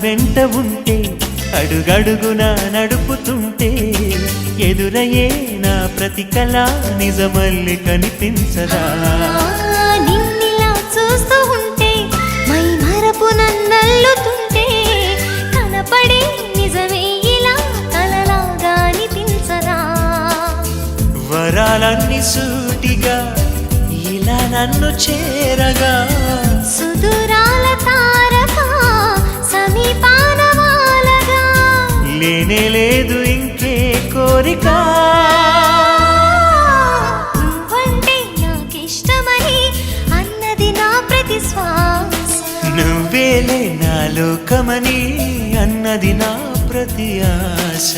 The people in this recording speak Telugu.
వెంట ఉంటే అడుగడుగునా నడుపుతుంటే ఎదురయ్యే నా ప్రతి కళ నిజమల్లి కనిపించదా నిన్నిలా చూస్తూ ఉంటే మై మరపు నన్నల్లుతుంటే కనపడే నిజమే ఇలా కలలాగా అనిపించదా వరాలన్నీ సూటిగా ఇలా నన్ను చేరగా సుదూరాల తారక సమీపాన వాలగా లేనే లేదు ఇంకే కోరిక నువ్వంటే నాకిష్టమని అన్నది నా ప్రతి శ్వాస నువ్వేలే నా లోకమని అన్నది నా ప్రతి ఆశ